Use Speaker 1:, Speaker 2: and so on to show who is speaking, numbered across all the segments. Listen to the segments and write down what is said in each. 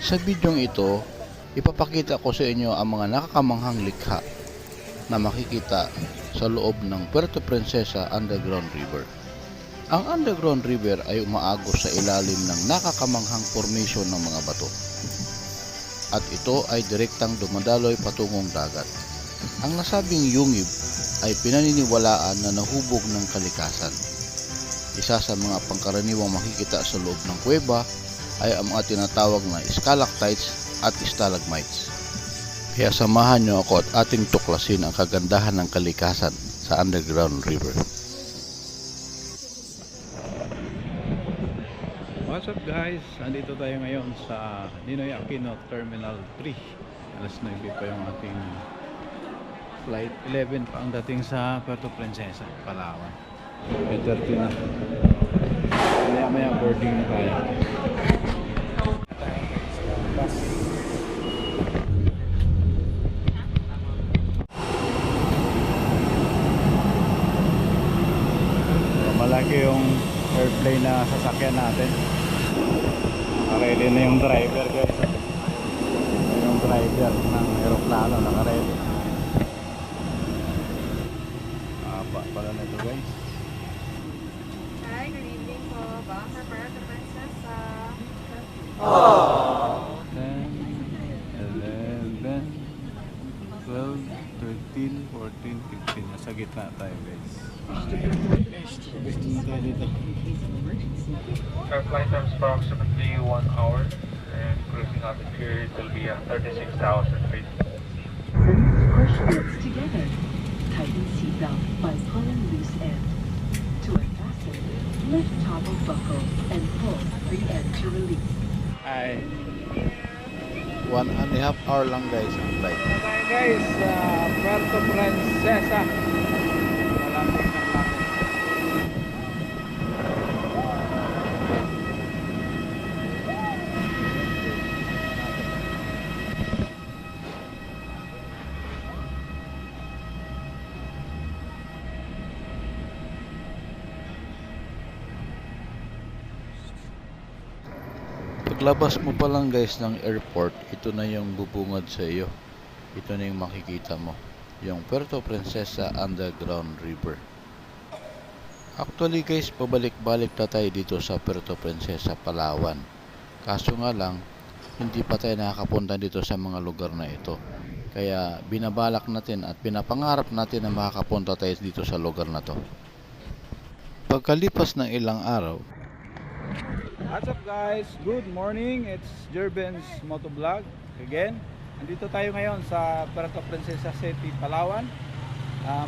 Speaker 1: Sa bidyong ito, ipapakita ko sa inyo ang mga nakakamanghang likha na makikita sa loob ng Puerto Princesa Underground River. Ang Underground River ay umaagos sa ilalim ng nakakamanghang formation ng mga bato. At ito ay direktang dumadaloy patungong dagat. Ang nasabing yungib ay pinaniniwalaan na nahubog ng kalikasan. Isa sa mga pangkaraniwang makikita sa loob ng kuweba ay ang mga tinatawag na stalactites at stalagmites. Kaya samahan nyo ako at ating tuklasin ang kagandahan ng kalikasan sa Underground River. What's up guys? Andito tayo ngayon sa Ninoy Aquino Terminal 3. Alas 9 pa yung ating flight. 11 pa ang dating sa Puerto Princesa, Palawan. 8:30 na. Maya boarding na tayo. Malaki yung airplane na sasakyan natin. Nakaready na yung driver guys. Yung driver ng aeroplano nakaready. Apa pala na ito guys.
Speaker 2: Hi, good evening po. Bound for Puerto Princesa.
Speaker 1: 10, 11, 12, 13, 14, 15. Nasa gitna tayo guys. Gusto na tayo dito.
Speaker 3: Our flight time is approximately 1 hour and cruising altitude period will be 36,000 feet.
Speaker 4: Push grips together. Tighten seatbelt by pulling loose end. To unfasten, lift toggle buckle and pull the end to release.
Speaker 1: Ay 1.5 hour lang guys ang flight.
Speaker 5: Tayo guys sa Puerto Princesa. Malapit na lang.
Speaker 1: Paglabas mo pa lang guys ng airport, ito na yung bubungad sa iyo. Ito na yung makikita mo, yung Puerto Princesa Underground River. Actually guys, pabalik-balik na tayo dito sa Puerto Princesa, Palawan. Kaso nga lang, hindi pa tayo nakakapunta dito sa mga lugar na ito. Kaya binabalak natin at pinapangarap natin na makakapunta tayo dito sa lugar na to. Pagkalipas ng ilang araw,
Speaker 5: What's up guys? Good morning. It's Jerben's Motovlog again. Andito tayo ngayon sa Puerto Princesa City, Palawan.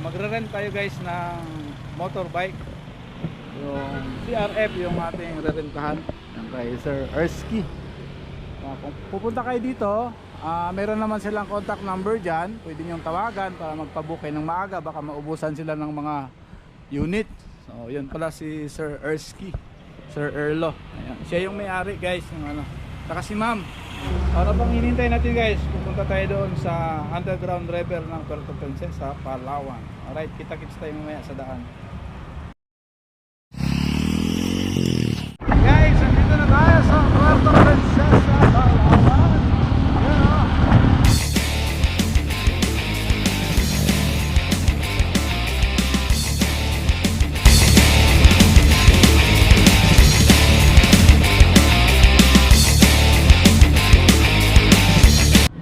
Speaker 5: Magre-rent tayo guys ng motorbike. Yung CRF yung ating re-rentahan kay Sir Ersky. Kung pupunta kayo dito, meron naman silang contact number dyan. Pwede nyo tawagan para magpabook kayo ng maaga. Baka maubusan sila ng mga unit. So yun pala si Sir Ersky, Sir Erlo. Ayan. Siya yung may-ari guys ng ano. Saka si ma'am. Para bang hinintay natin guys, pupunta tayo doon sa Underground River ng Puerto Princesa, Palawan. Alright, kita-kits tayo mamaya sa daan. Guys, andito na tayo sa Puerto Princesa, Palawan. Ayan o.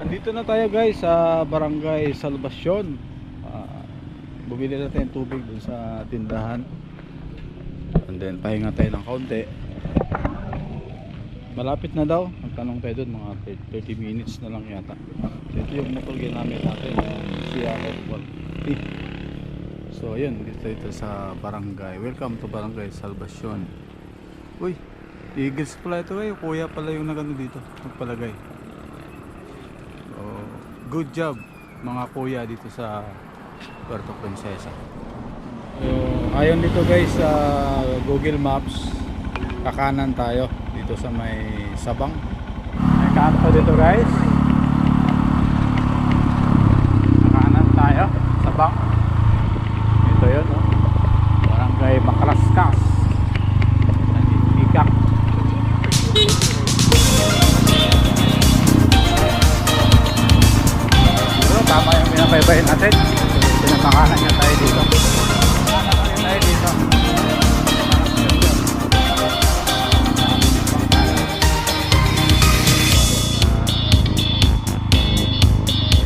Speaker 5: Dito na tayo guys sa Barangay Salvacion. Bumili natin tubig dun sa tindahan. And then pahinga tayo ng kaunti. Malapit na daw. Nagtanong tayo dun, mga 30 minutes na lang yata. Ito yung motor ginamit natin, CRF 150. So yun, dito sa barangay. Welcome to Barangay Salvacion. Uy, Eagles pala ito eh. Kuya pala yung nagano dito, magpalagay. Good job mga kuya dito sa Puerto Princesa. Ayon dito guys sa Google Maps, kakanan tayo dito sa may Sabang. May kanto dito guys. Kakanan tayo, Sabang. Ito yun, no? Barangay Macalascas. Ikak. kasabay natin. Pinapakanan niya tayo dito. Pinapakanan tayo dito.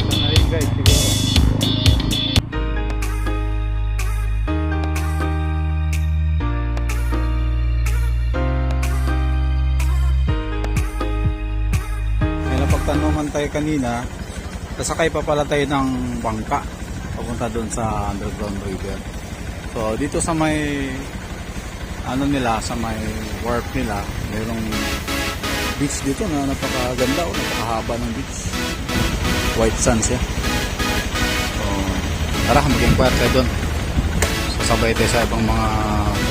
Speaker 5: Ito na rin guys, siguro. May napagtanungan tayo kanina, kasakay pa pala tayo ng bangka papunta doon sa underground river. So dito sa may ano nila, sa may wharf nila, mayroong beach dito na napakaganda o napakahaba ng beach. White sand siya. So tara, mag-inquire tayo doon. Sasabay tayo sa ibang mga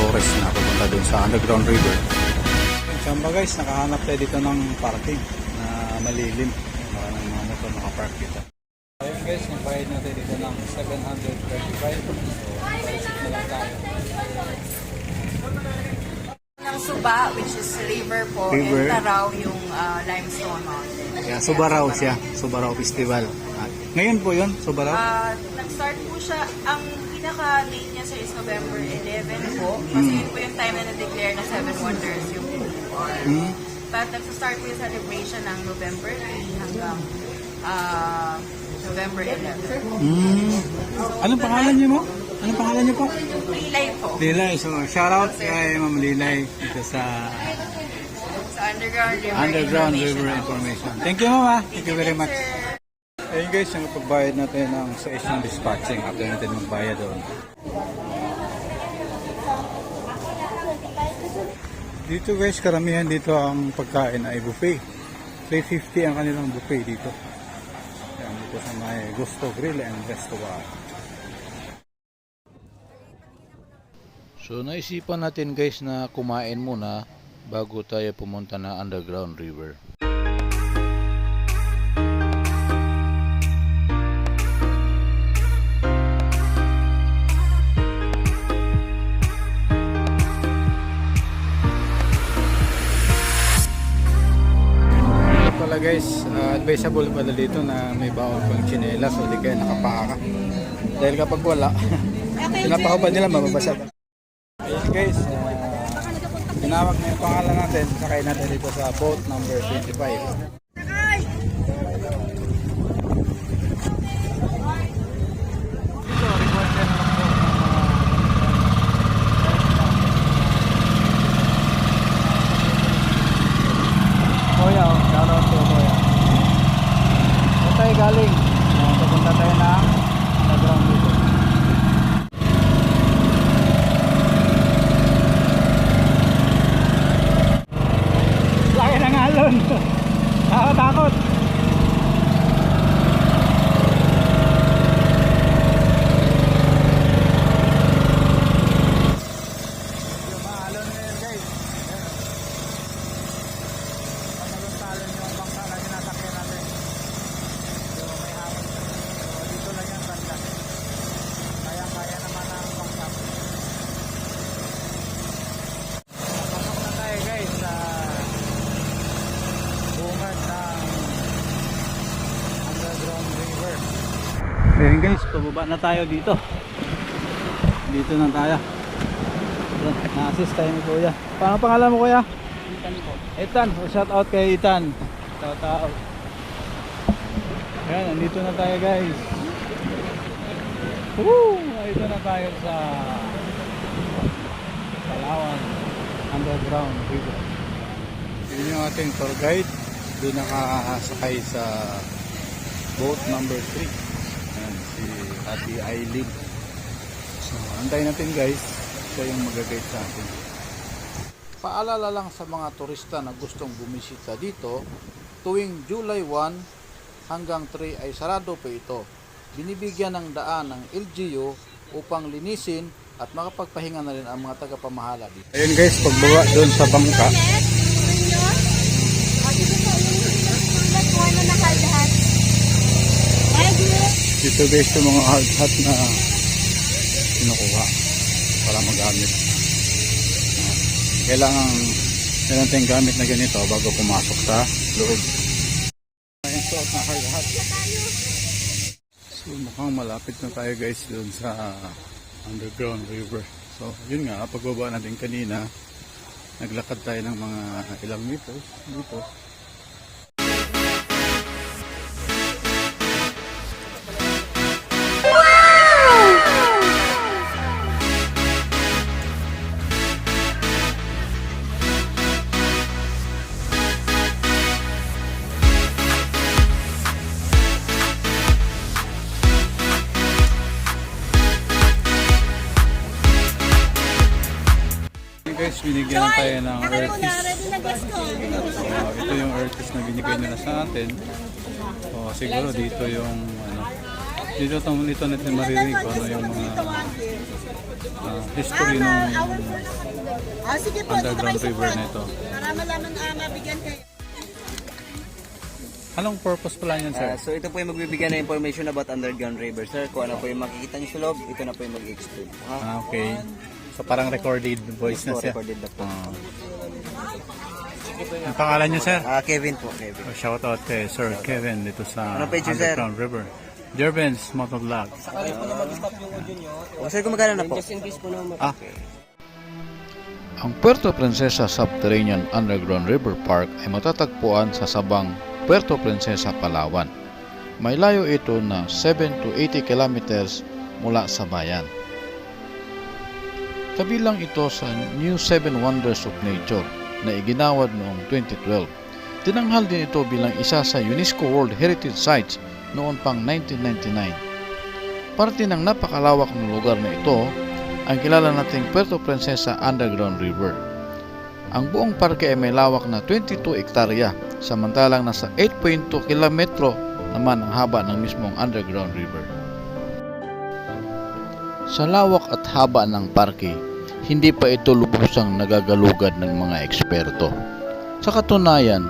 Speaker 5: tourists na papunta doon sa underground river. Samba guys, nakahanap tayo dito ng parking na malilim. Maraming mga motor nakapark dito. Ayun guys, nagbayad natin dito ng 735. So, basic na lang tayo.
Speaker 2: Ng Suba, which is river po,
Speaker 5: River.
Speaker 2: and Taraw yung limestone mountain.
Speaker 5: Yeah, Subarao siya. Subarao Festival. Ngayon po yun, Subarao?
Speaker 2: Nag-start po siya, ang pinaka-date niya sa is November 11 po. Kasi yun po yung time na na-declare na 7 Wonders yung PUR. But nag-start po yung celebration ng November 3 hanggang November 11.
Speaker 5: Anong pangalan niyo mo? Anong pangalan niyo po?
Speaker 2: Relay po.
Speaker 5: Lilay. So, shoutout kay Ma'am Lilay dito sa
Speaker 2: Sa
Speaker 5: Underground River Information. Thank you, Mama. Thank you very much.
Speaker 2: Sir.
Speaker 5: Ayun guys, yung pagbayad natin ng sa isang dispatching after natin magbayad doon. Dito guys, karamihan dito ang pagkain ay buffet. 350 ang kanilang buffet dito. Yan, dito sa may Gusto Grill and Restaurant.
Speaker 1: So naisipan natin guys na kumain muna bago tayo pumunta na underground river.
Speaker 5: Pala guys, advisable pala dito na may bawang pang tsinelas o di kaya nakapaka. Dahil kapag wala, pinapakabad nila mababasa. Ayun guys, tinawag na yung pangalan natin, sakay natin dito sa boat number 25. Kuya, shoutout to Kuya. Saan tayo galing? Pupunta tayo na underground dito. Laki ng alon. Takot. Yung maalon na yun guys. Talon yung bangka na sinasakyan natin. So may hapon. So dito lang yung banda. Kaya naman ang bangka. Pasok na tayo guys sa bungad ng underground river. Ayan guys, pababa na tayo dito. Dito na tayo. Na-assist tayo ni Kuya. Paano pangalan mo Kuya? Ethan, shout out kay Ethan. Shout out. Ayan, nandito na tayo guys. Woo! Nandito na tayo sa Palawan Underground River. Yun yung ating tour guide. Doon nakasakay sa boat number 3. Ayan, si Ate Aileen. So, antayin natin guys. Siya yung mag-guide sa atin. Paalala lang sa mga turista na gustong bumisita dito, tuwing July 1 hanggang 3 ay sarado po ito. Binibigyan ng daan ng LGU upang linisin at makapagpahinga na rin ang mga tagapamahala dito. Ayun guys, pagbaba doon sa bangka. Dito guys yung mga hard hat na kinukuha para magamit. Kailangan meron tayong gamit na ganito bago pumasok sa loob. Ayun, suot na hard hat. So mukhang malapit na tayo guys doon sa underground river. So yun nga, pagbaba natin kanina, naglakad tayo ng mga ilang meters dito. Guys, binigyan tayo ng Earthis. Ito yung Earthis na binigay nila sa atin. Siguro dito yung dito natin maririnig kung ano yung mga history ng underground river na ito.
Speaker 6: Para malaman mabigyan kayo.
Speaker 5: Anong purpose pala niyan, sir?
Speaker 7: So ito po yung magbibigay ng information about underground river, sir. Kung ano po yung makikita niyo sa loob, ito na po yung mag-explain.
Speaker 5: Okay. So parang recorded voice na siya.
Speaker 7: Recorded na po.
Speaker 5: Ang pangalan niyo, sir?
Speaker 7: Kevin po, Kevin.
Speaker 5: Shout out kay Sir Kevin dito sa
Speaker 7: Ano page yun, sir?
Speaker 5: underground river. Jerben's Motovlog.
Speaker 7: Sir, kung magkano na po?
Speaker 1: Ang Puerto Princesa Subterranean Underground River Park ay matatagpuan sa Sabang, Puerto Princesa, Palawan. May layo ito na 7 to 80 kilometers mula sa bayan. Kabilang ito sa New Seven Wonders of Nature na iginawad noong 2012. Tinanghal din ito bilang isa sa UNESCO World Heritage Sites noon pang 1999. Parte ng napakalawak ng lugar na ito ang kilala nating Puerto Princesa Underground River. Ang buong parke ay may lawak na 22 hektarya, samantalang nasa 8.2 kilometro naman ang haba ng mismong underground river. Sa lawak at haba ng parke, hindi pa ito lubusang nagagalugad ng mga eksperto. Sa katunayan,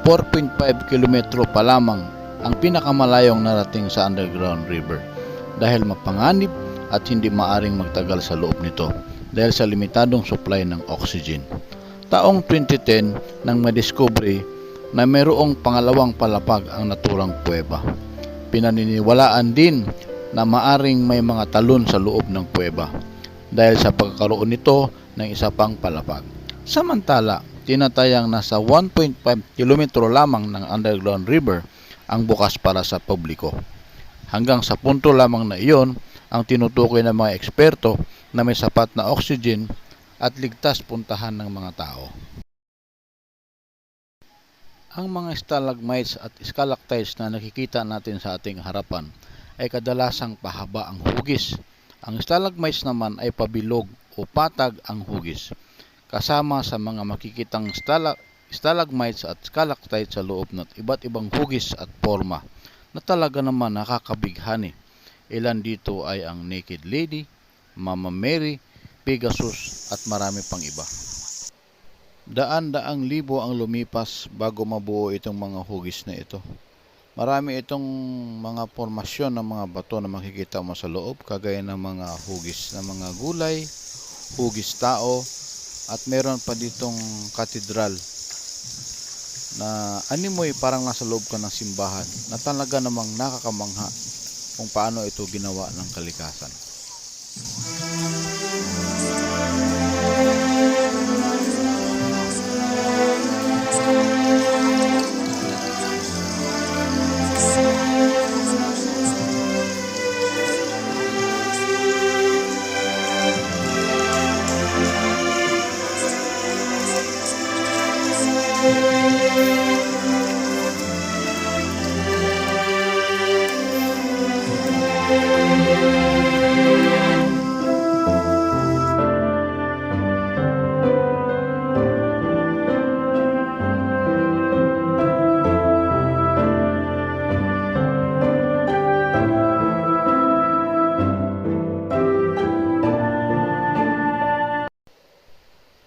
Speaker 1: 4.5 kilometro pa lamang ang pinakamalayong narating sa underground river dahil mapanganib at hindi maaring magtagal sa loob nito dahil sa limitadong supply ng oxygen. Taong 2010 nang madiskubre na mayroong pangalawang palapag ang naturang kuweba. Pinaniniwalaan din na maaring may mga talon sa loob ng kuweba dahil sa pagkakaroon nito ng isa pang palapag. Samantala, tinatayang nasa 1.5 kilometro lamang ng underground river ang bukas para sa publiko. Hanggang sa punto lamang na iyon ang tinutukoy ng mga eksperto na may sapat na oxygen at ligtas puntahan ng mga tao. Ang mga stalagmites at stalactites na nakikita natin sa ating harapan ay kadalasang pahaba ang hugis. Ang stalagmites naman ay pabilog o patag ang hugis. Kasama sa mga makikitang stalagmites at stalactites sa loob ng iba't ibang hugis at forma na talaga naman nakakabighani. Ilan dito ay ang Naked Lady, Mama Mary, Pegasus at marami pang iba. Daan-daang libo ang lumipas bago mabuo itong mga hugis na ito. Marami itong mga formasyon ng mga bato na makikita mo sa loob, kagaya ng mga hugis ng mga gulay, hugis tao, at meron pa ditong katedral na animoy parang nasa loob ka ng simbahan na talaga namang nakakamangha kung paano ito ginawa ng kalikasan.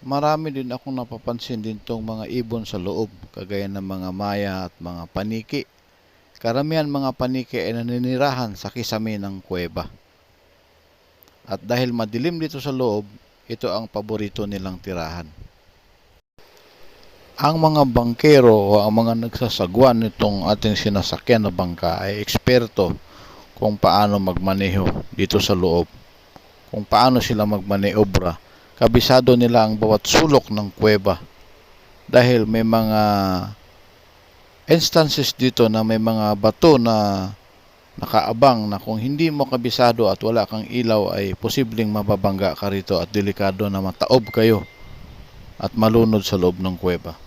Speaker 1: Marami din akong napapansin din tong mga ibon sa loob, kagaya ng mga maya at mga paniki. Karamihan mga paniki ay naninirahan sa kisame ng kuweba. At dahil madilim dito sa loob, ito ang paborito nilang tirahan. Ang mga bangkero o ang mga nagsasagwan nitong ating sinasakyan na bangka ay eksperto kung paano magmaneho dito sa loob, kung paano sila magmaneobra. Kabisado nila ang bawat sulok ng kuweba dahil may mga instances dito na may mga bato na nakaabang na kung hindi mo kabisado at wala kang ilaw ay posibleng mababangga ka rito at delikado na mataob kayo at malunod sa loob ng kuweba.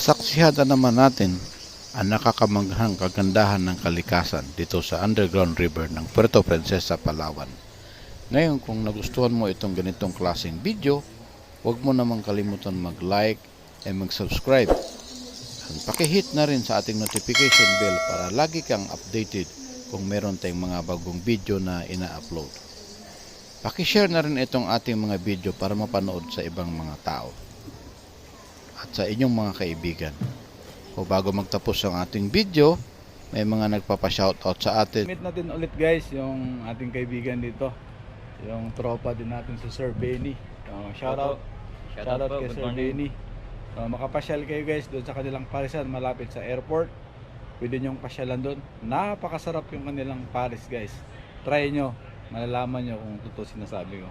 Speaker 1: Nasaksihan na naman natin ang nakakamanghang kagandahan ng kalikasan dito sa underground river ng Puerto Princesa, Palawan. Ngayon, kung nagustuhan mo itong ganitong klaseng video, huwag mo namang kalimutan mag-like at mag-subscribe. At pakihit na rin sa ating notification bell para lagi kang updated kung meron tayong mga bagong video na ina-upload. Pakishare na rin itong ating mga video para mapanood sa ibang mga tao at sa inyong mga kaibigan. O bago magtapos ang ating video, may mga nagpapa-shoutout sa atin.
Speaker 5: Meet natin ulit guys yung ating kaibigan dito. Yung tropa din natin si Sir Benny. Shoutout kay Sir Benny. Makapasyal kayo guys doon sa kanilang parisan malapit sa airport. Pwede nyong pasyalan doon. Napakasarap yung kanilang paris guys. Try nyo. Malalaman nyo kung totoo sinasabi ko.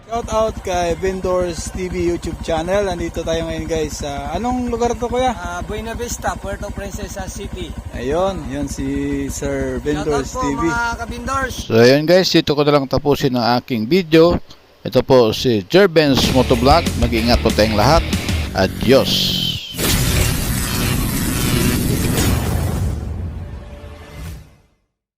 Speaker 5: Shout out kay Vendors TV YouTube channel. Andito tayo ngayon guys sa anong lugar to kuya?
Speaker 7: Buena Vista, Puerto Princesa City.
Speaker 5: Ayun, yun si Sir Vendors TV.
Speaker 7: kabindors.
Speaker 1: So ayun guys, dito ko na lang tapusin ang aking video. Ito po si Jerben's Motovlog. Mag-ingat po tayong lahat. Adios!